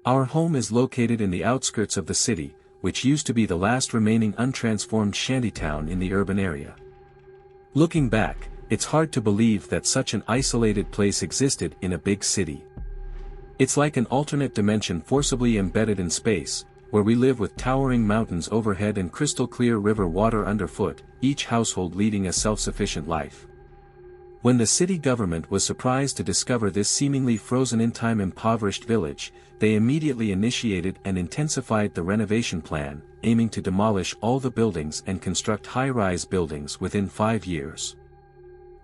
Our home is located in the outskirts of the city, which used to be the last remaining untransformed shantytown in the urban area. Looking back, it's hard to believe that such an isolated place existed in a big city. It's like an alternate dimension forcibly embedded in space, where we live with towering mountains overhead and crystal-clear river water underfoot, each household leading a self-sufficient life. When the city government was surprised to discover this seemingly frozen-in-time impoverished village, they immediately initiated and intensified the renovation plan, aiming to demolish all the buildings and construct high-rise buildings within 5 years.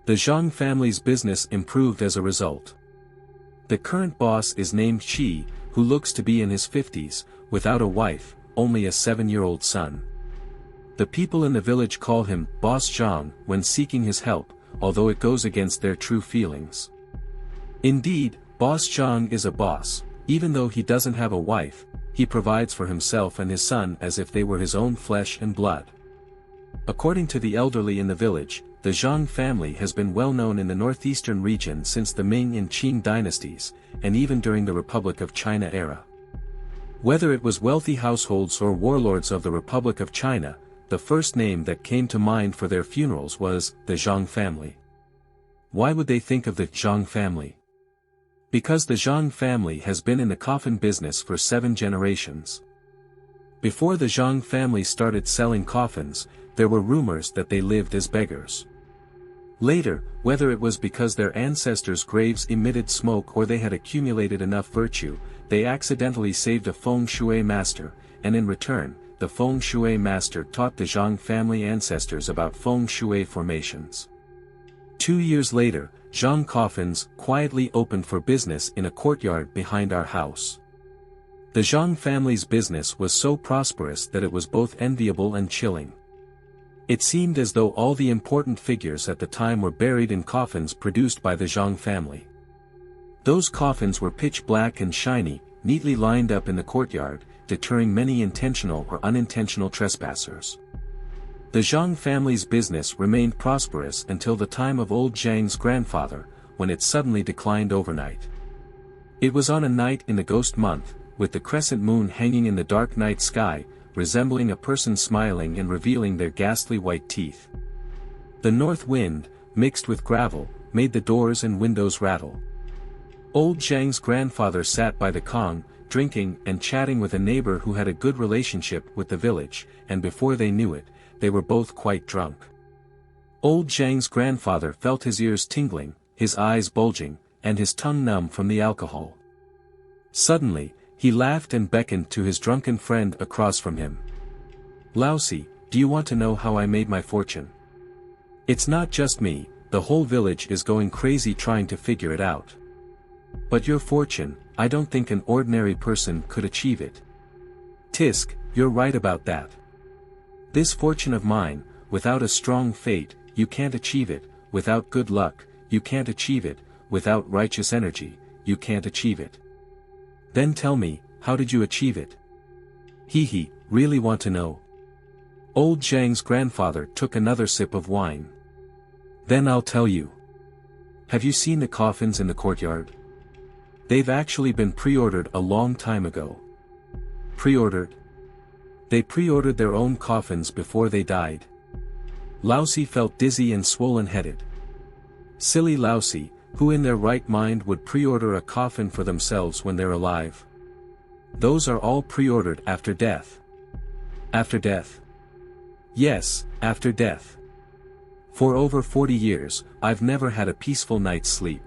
The Zhang family's business improved as a result. The current boss is named Qi, who looks to be in his 50s, without a wife, only a 7-year-old son. The people in the village call him Boss Zhang when seeking his help, although it goes against their true feelings. Indeed, Boss Zhang is a boss. Even though he doesn't have a wife, he provides for himself and his son as if they were his own flesh and blood. According to the elderly in the village, the Zhang family has been well known in the northeastern region since the Ming and Qing dynasties, and even during the Republic of China era. Whether it was wealthy households or warlords of the Republic of China, the first name that came to mind for their funerals was the Zhang family. Why would they think of the Zhang family? Because the Zhang family has been in the coffin business for 7 generations. Before the Zhang family started selling coffins, there were rumors that they lived as beggars. Later, whether it was because their ancestors' graves emitted smoke or they had accumulated enough virtue, they accidentally saved a feng shui master, and in return, the feng shui master taught the Zhang family ancestors about feng shui formations. 2 years later, Zhang Coffins quietly opened for business in a courtyard behind our house. The Zhang family's business was so prosperous that it was both enviable and chilling. It seemed as though all the important figures at the time were buried in coffins produced by the Zhang family. Those coffins were pitch black and shiny, neatly lined up in the courtyard, deterring many intentional or unintentional trespassers. The Zhang family's business remained prosperous until the time of old Zhang's grandfather, when it suddenly declined overnight. It was on a night in the ghost month, with the crescent moon hanging in the dark night sky, resembling a person smiling and revealing their ghastly white teeth. The north wind, mixed with gravel, made the doors and windows rattle. Old Zhang's grandfather sat by the Kong, drinking and chatting with a neighbor who had a good relationship with the village, and before they knew it, they were both quite drunk. Old Zhang's grandfather felt his ears tingling, his eyes bulging, and his tongue numb from the alcohol. Suddenly, he laughed and beckoned to his drunken friend across from him. "Lousy, do you want to know how I made my fortune? It's not just me, the whole village is going crazy trying to figure it out. But your fortune, I don't think an ordinary person could achieve it." "Tisk, you're right about that. This fortune of mine, without a strong fate, you can't achieve it, without good luck, you can't achieve it, without righteous energy, you can't achieve it." "Then tell me, how did you achieve it?" "Hee, really want to know?" Old Zhang's grandfather took another sip of wine. "Then I'll tell you. Have you seen the coffins in the courtyard? They've actually been pre-ordered a long time ago." "Pre-ordered?" "They pre-ordered their own coffins before they died." Lousy felt dizzy and swollen-headed. Silly Lousy, who in their right mind would pre-order a coffin for themselves when they're alive? "Those are all pre-ordered after death." "After death?" "Yes, after death. For over 40 years, I've never had a peaceful night's sleep.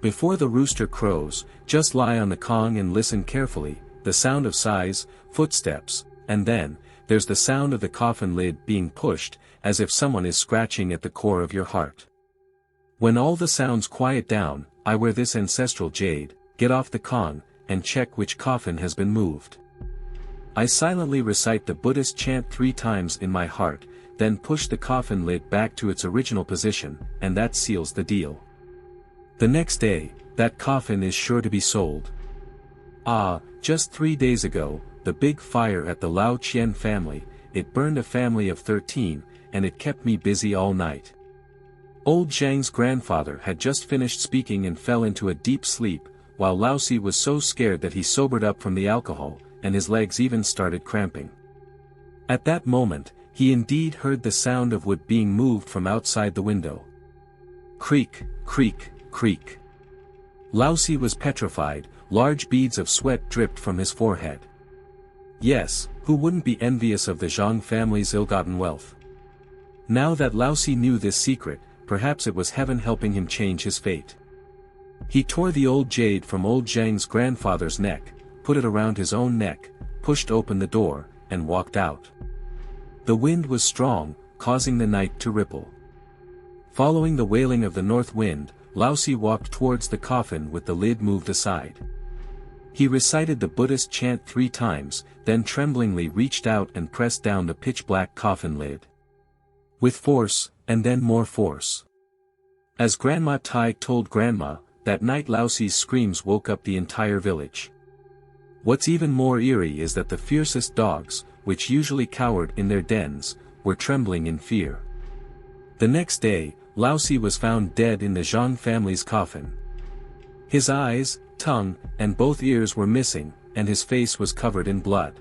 Before the rooster crows, just lie on the Kong and listen carefully, the sound of sighs, footsteps, and then, there's the sound of the coffin lid being pushed, as if someone is scratching at the core of your heart. When all the sounds quiet down, I wear this ancestral jade, get off the Kong, and check which coffin has been moved. I silently recite the Buddhist chant 3 times in my heart, then push the coffin lid back to its original position, and that seals the deal. The next day, that coffin is sure to be sold. Just 3 days ago, the big fire at the Lao Qian family, it burned a family of 13, and it kept me busy all night. Old Zhang's grandfather had just finished speaking and fell into a deep sleep, while Laosi was so scared that he sobered up from the alcohol, and his legs even started cramping. At that moment, he indeed heard the sound of wood being moved from outside the window. Creak, creak, creak. Laosi was petrified, large beads of sweat dripped from his forehead. Yes, who wouldn't be envious of the Zhang family's ill-gotten wealth? Now that Laosi knew this secret, perhaps it was heaven helping him change his fate. He tore the old jade from old Zhang's grandfather's neck, put it around his own neck, pushed open the door, and walked out. The wind was strong, causing the night to ripple. Following the wailing of the north wind, Laosi walked towards the coffin with the lid moved aside. He recited the Buddhist chant 3 times, then tremblingly reached out and pressed down the pitch-black coffin lid. With force, and then more force. As Grandma Tai told Grandma, that night Laosi's screams woke up the entire village. What's even more eerie is that the fiercest dogs, which usually cowered in their dens, were trembling in fear. The next day, Laosi was found dead in the Zhang family's coffin. His eyes, tongue, and both ears were missing, and his face was covered in blood.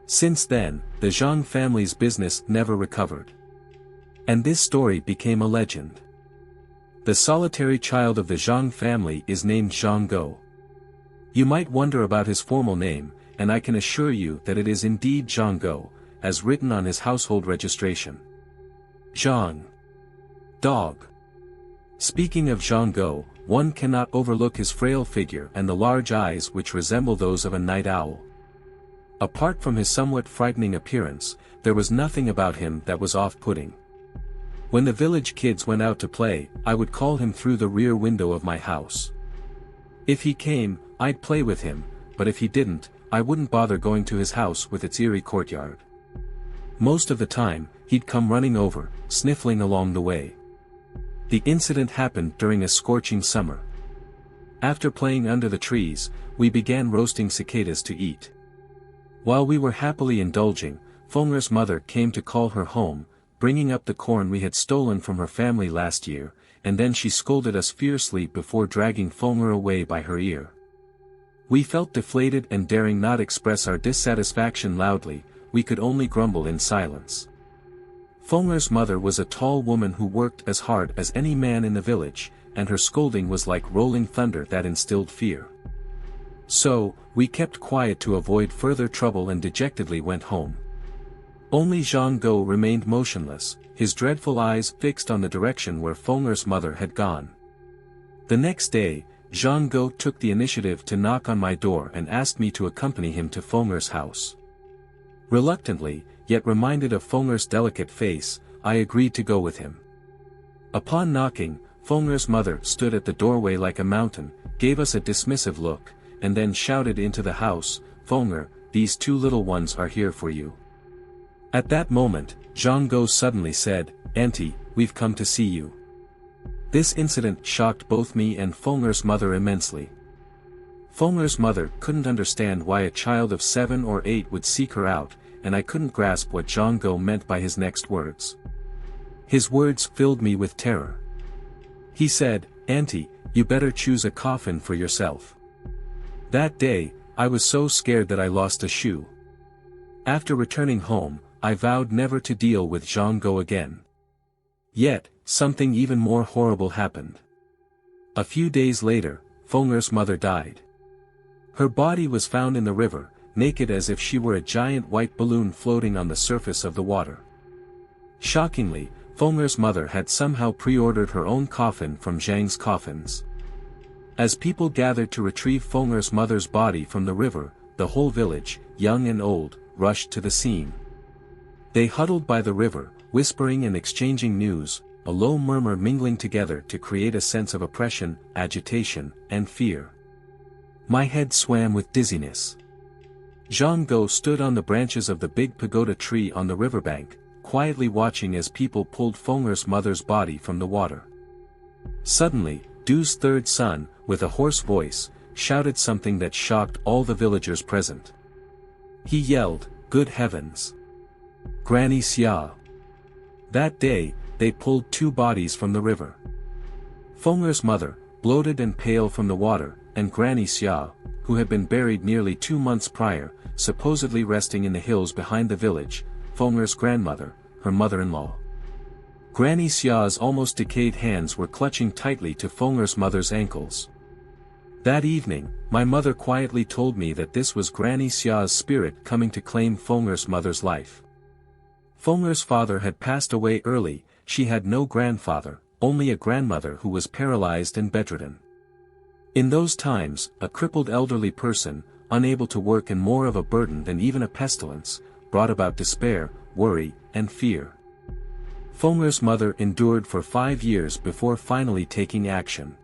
Since then, the Zhang family's business never recovered. And this story became a legend. The solitary child of the Zhang family is named Zhang. You might wonder about his formal name, and I can assure you that it is indeed Zhang, as written on his household registration. Zhang. Dog. Speaking of Zhang, one cannot overlook his frail figure and the large eyes which resemble those of a night owl. Apart from his somewhat frightening appearance, there was nothing about him that was off-putting. When the village kids went out to play, I would call him through the rear window of my house. If he came, I'd play with him, but if he didn't, I wouldn't bother going to his house with its eerie courtyard. Most of the time, he'd come running over, sniffling along the way. The incident happened during a scorching summer. After playing under the trees, we began roasting cicadas to eat. While we were happily indulging, Feng'er's mother came to call her home, bringing up the corn we had stolen from her family last year, and then she scolded us fiercely before dragging Feng'er away by her ear. We felt deflated, and daring not express our dissatisfaction loudly, we could only grumble in silence. Feng'er's mother was a tall woman who worked as hard as any man in the village, and her scolding was like rolling thunder that instilled fear. So, we kept quiet to avoid further trouble and dejectedly went home. Only Zhang remained motionless, his dreadful eyes fixed on the direction where Feng'er's mother had gone. The next day, Zhang took the initiative to knock on my door and asked me to accompany him to Feng'er's house. Reluctantly, yet reminded of Feng'er's delicate face, I agreed to go with him. Upon knocking, Feng'er's mother stood at the doorway like a mountain, gave us a dismissive look, and then shouted into the house, "Feng'er, these 2 little ones are here for you." At that moment, Zhang suddenly said, "Auntie, we've come to see you." This incident shocked both me and Feng'er's mother immensely. Feng'er's mother couldn't understand why a child of 7 or 8 would seek her out, and I couldn't grasp what Zhang meant by his next words. His words filled me with terror. He said, "Auntie, you better choose a coffin for yourself." That day, I was so scared that I lost a shoe. After returning home, I vowed never to deal with Zhang again. Yet, something even more horrible happened. A few days later, Feng'er's mother died. Her body was found in the river, naked as if she were a giant white balloon floating on the surface of the water. Shockingly, Feng'er's mother had somehow pre-ordered her own coffin from Zhang's Coffins. As people gathered to retrieve Feng'er's mother's body from the river, the whole village, young and old, rushed to the scene. They huddled by the river, whispering and exchanging news, a low murmur mingling together to create a sense of oppression, agitation, and fear. My head swam with dizziness. Zhang stood on the branches of the big pagoda tree on the riverbank, quietly watching as people pulled Feng'er's mother's body from the water. Suddenly, Du's third son, with a hoarse voice, shouted something that shocked all the villagers present. He yelled, "Good heavens! Granny Xia!" That day, they pulled 2 bodies from the river. Feng'er's mother, bloated and pale from the water, and Granny Xia, who had been buried nearly 2 months prior, supposedly resting in the hills behind the village, Fenger's grandmother, her mother-in-law. Granny Xia's almost decayed hands were clutching tightly to Fenger's mother's ankles. That evening, my mother quietly told me that this was Granny Xia's spirit coming to claim Fenger's mother's life. Fenger's father had passed away early, she had no grandfather, only a grandmother who was paralyzed and bedridden. In those times, a crippled elderly person, unable to work and more of a burden than even a pestilence, brought about despair, worry, and fear. Fenger's mother endured for 5 years before finally taking action.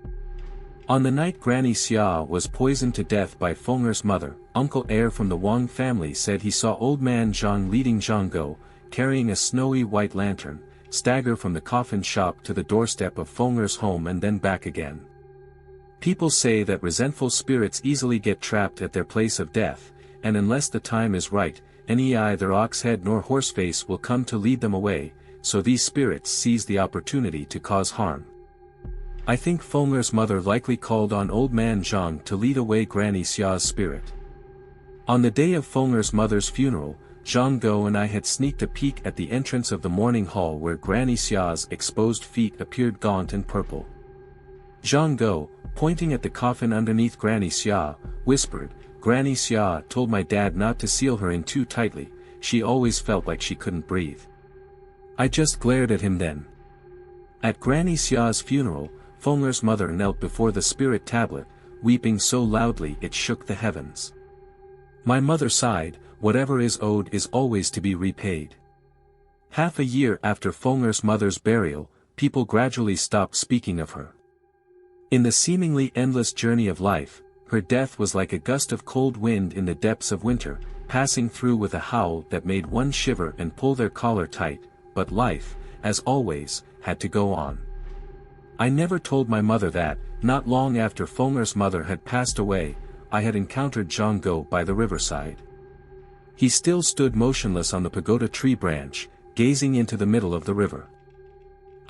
On the night Granny Xia was poisoned to death by Fenger's mother, Uncle Air from the Wang family said he saw old man Zhang leading Zhang, carrying a snowy white lantern, stagger from the coffin shop to the doorstep of Fenger's home and then back again. People say that resentful spirits easily get trapped at their place of death, and unless the time is right, neither Oxhead nor Horseface will come to lead them away, so these spirits seize the opportunity to cause harm. I think Fenger's mother likely called on old man Zhang to lead away Granny Xia's spirit. On the day of Fenger's mother's funeral, Zhang and I had sneaked a peek at the entrance of the mourning hall where Granny Xia's exposed feet appeared gaunt and purple. Zhang, pointing at the coffin underneath Granny Xia, whispered, "Granny Xia told my dad not to seal her in too tightly, she always felt like she couldn't breathe." I just glared at him then. At Granny Xia's funeral, Fenger's mother knelt before the spirit tablet, weeping so loudly it shook the heavens. My mother sighed, "Whatever is owed is always to be repaid." Half a year after Fenger's mother's burial, people gradually stopped speaking of her. In the seemingly endless journey of life, her death was like a gust of cold wind in the depths of winter, passing through with a howl that made one shiver and pull their collar tight, but life, as always, had to go on. I never told my mother that, not long after Fenger's mother had passed away, I had encountered Zhang by the riverside. He still stood motionless on the pagoda tree branch, gazing into the middle of the river.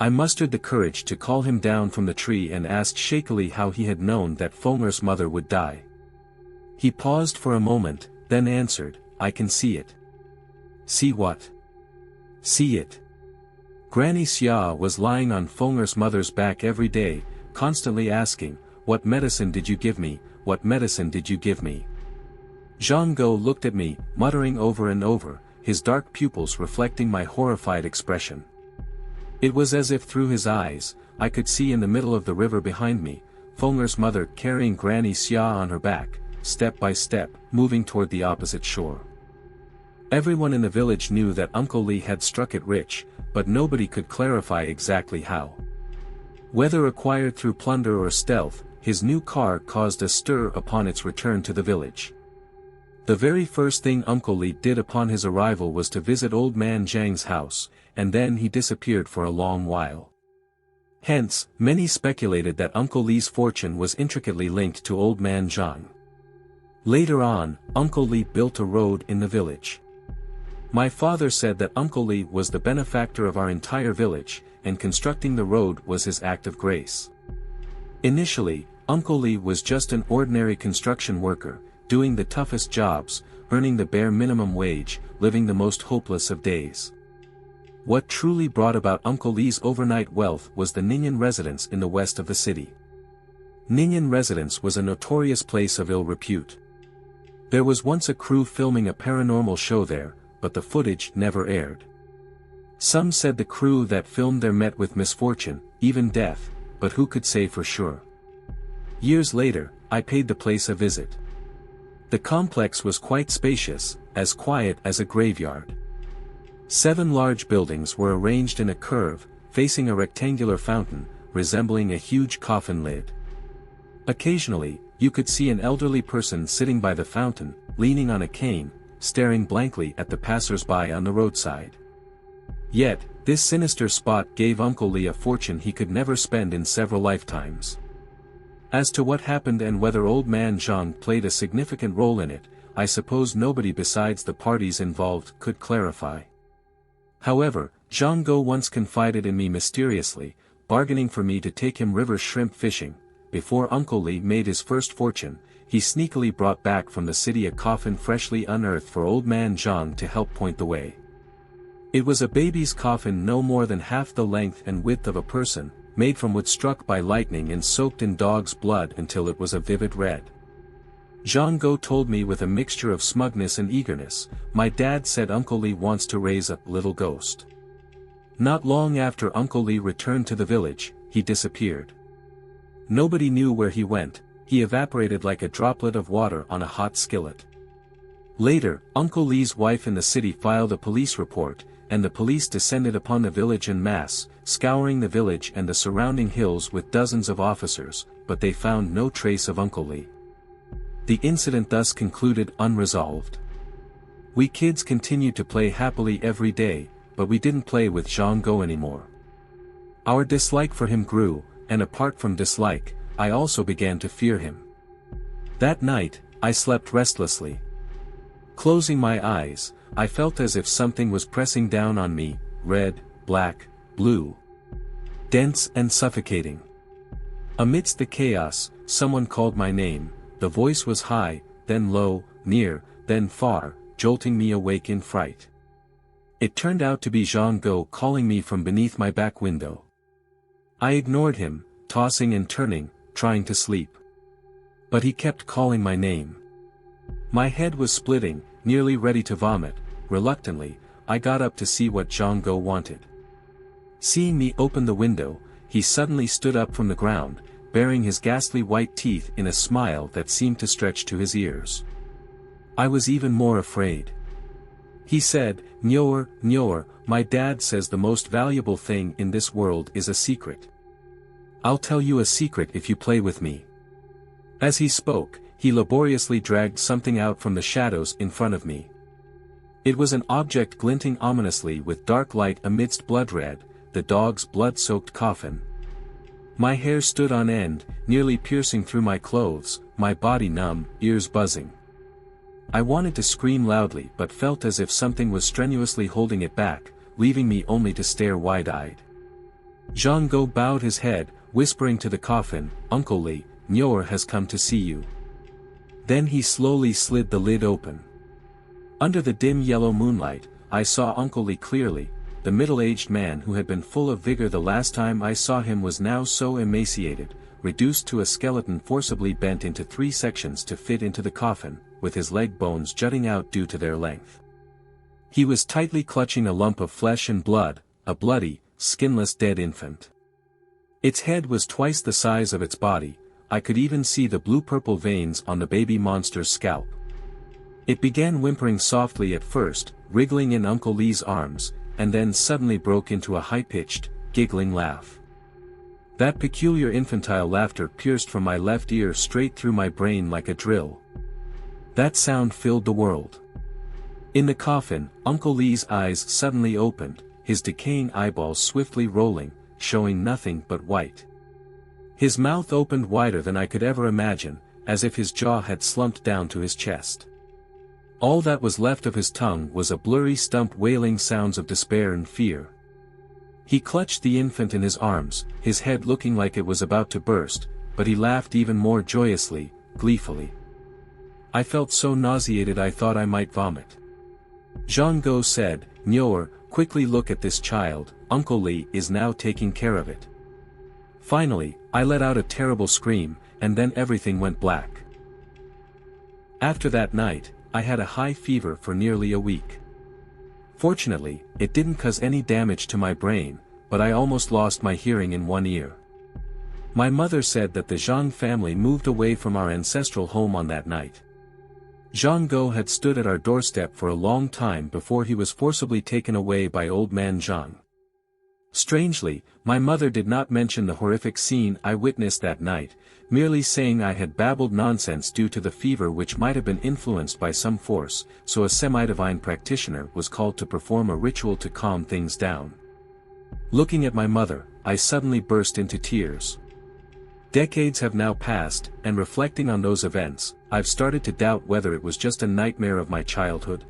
I mustered the courage to call him down from the tree and asked shakily how he had known that Fenger's mother would die. He paused for a moment, then answered, "I can see it." "See what?" "See it." Granny Xia was lying on Fenger's mother's back every day, constantly asking, "What medicine did you give me? What medicine did you give me?" Zhang looked at me, muttering over and over, his dark pupils reflecting my horrified expression. It was as if through his eyes, I could see in the middle of the river behind me, Fenger's mother carrying Granny Xia on her back, step by step, moving toward the opposite shore. Everyone in the village knew that Uncle Li had struck it rich, but nobody could clarify exactly how. Whether acquired through plunder or stealth, his new car caused a stir upon its return to the village. The very first thing Uncle Li did upon his arrival was to visit old man Zhang's house, and then he disappeared for a long while. Hence, many speculated that Uncle Li's fortune was intricately linked to old man Zhang. Later on, Uncle Li built a road in the village. My father said that Uncle Li was the benefactor of our entire village, and constructing the road was his act of grace. Initially, Uncle Li was just an ordinary construction worker, doing the toughest jobs, earning the bare minimum wage, living the most hopeless of days. What truly brought about Uncle Li's overnight wealth was the Ningyan residence in the west of the city. Ningyan residence was a notorious place of ill repute. There was once a crew filming a paranormal show there, but the footage never aired. Some said the crew that filmed there met with misfortune, even death, but who could say for sure? Years later, I paid the place a visit. The complex was quite spacious, as quiet as a graveyard. 7 large buildings were arranged in a curve, facing a rectangular fountain, resembling a huge coffin lid. Occasionally, you could see an elderly person sitting by the fountain, leaning on a cane, staring blankly at the passers-by on the roadside. Yet, this sinister spot gave Uncle Li a fortune he could never spend in several lifetimes. As to what happened and whether old man Zhang played a significant role in it, I suppose nobody besides the parties involved could clarify. However, Zhang once confided in me mysteriously, bargaining for me to take him river shrimp fishing, before Uncle Li made his first fortune, he sneakily brought back from the city a coffin freshly unearthed for old man Zhang to help point the way. It was a baby's coffin no more than half the length and width of a person, made from wood struck by lightning and soaked in dog's blood until it was a vivid red. Zhang told me with a mixture of smugness and eagerness, "My dad said Uncle Li wants to raise a little ghost." Not long after Uncle Li returned to the village, he disappeared. Nobody knew where he went. He evaporated like a droplet of water on a hot skillet. Later, Uncle Li's wife in the city filed a police report, and the police descended upon the village en masse, scouring the village and the surrounding hills with dozens of officers, but they found no trace of Uncle Li. The incident thus concluded unresolved. We kids continued to play happily every day, but we didn't play with Zhang anymore. Our dislike for him grew, and apart from dislike, I also began to fear him. That night, I slept restlessly. Closing my eyes, I felt as if something was pressing down on me, red, black, blue. Dense and suffocating. Amidst the chaos, someone called my name. The voice was high, then low, near, then far, jolting me awake in fright. It turned out to be Zhang calling me from beneath my back window. I ignored him, tossing and turning, trying to sleep. But he kept calling my name. My head was splitting, nearly ready to vomit. Reluctantly, I got up to see what Zhang wanted. Seeing me open the window, he suddenly stood up from the ground, baring his ghastly white teeth in a smile that seemed to stretch to his ears. I was even more afraid. He said, Nyor, my dad says the most valuable thing in this world is a secret. I'll tell you a secret if you play with me." As he spoke, he laboriously dragged something out from the shadows in front of me. It was an object glinting ominously with dark light amidst blood red, the dog's blood-soaked coffin. My hair stood on end, nearly piercing through my clothes, my body numb, ears buzzing. I wanted to scream loudly but felt as if something was strenuously holding it back, leaving me only to stare wide-eyed. Zhang bowed his head, whispering to the coffin, "Uncle Li, Nyor has come to see you." Then he slowly slid the lid open. Under the dim yellow moonlight, I saw Uncle Li clearly. The middle-aged man who had been full of vigor the last time I saw him was now so emaciated, reduced to a skeleton forcibly bent into 3 sections to fit into the coffin, with his leg bones jutting out due to their length. He was tightly clutching a lump of flesh and blood, a bloody, skinless dead infant. Its head was twice the size of its body. I could even see the blue-purple veins on the baby monster's scalp. It began whimpering softly at first, wriggling in Uncle Li's arms, and then suddenly broke into a high-pitched, giggling laugh. That peculiar infantile laughter pierced from my left ear straight through my brain like a drill. That sound filled the world. In the coffin, Uncle Li's eyes suddenly opened, his decaying eyeballs swiftly rolling, showing nothing but white. His mouth opened wider than I could ever imagine, as if his jaw had slumped down to his chest. All that was left of his tongue was a blurry stump wailing sounds of despair and fear. He clutched the infant in his arms, his head looking like it was about to burst, but he laughed even more joyously, gleefully. I felt so nauseated I thought I might vomit. Zhang said, "Nyor, quickly look at this child, Uncle Li is now taking care of it." Finally, I let out a terrible scream, and then everything went black. After that night, I had a high fever for nearly a week. Fortunately, it didn't cause any damage to my brain, but I almost lost my hearing in one ear. My mother said that the Zhang family moved away from our ancestral home on that night. Zhang had stood at our doorstep for a long time before he was forcibly taken away by old man Zhang. Strangely, my mother did not mention the horrific scene I witnessed that night, merely saying I had babbled nonsense due to the fever which might have been influenced by some force, so a semi-divine practitioner was called to perform a ritual to calm things down. Looking at my mother, I suddenly burst into tears. Decades have now passed, and reflecting on those events, I've started to doubt whether it was just a nightmare of my childhood.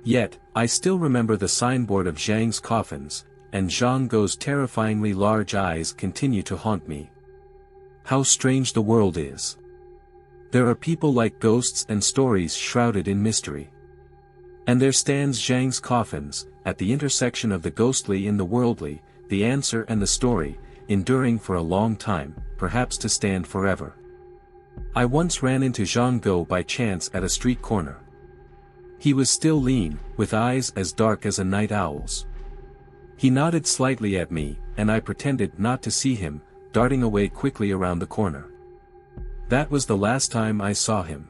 Yet, I still remember the signboard of Zhang's Coffins, and Zhang's terrifyingly large eyes continue to haunt me. How strange the world is. There are people like ghosts and stories shrouded in mystery. And there stands Zhang's Coffins, at the intersection of the ghostly and the worldly, the answer and the story, enduring for a long time, perhaps to stand forever. I once ran into Zhang by chance at a street corner. He was still lean, with eyes as dark as a night owl's. He nodded slightly at me, and I pretended not to see him, darting away quickly around the corner. That was the last time I saw him.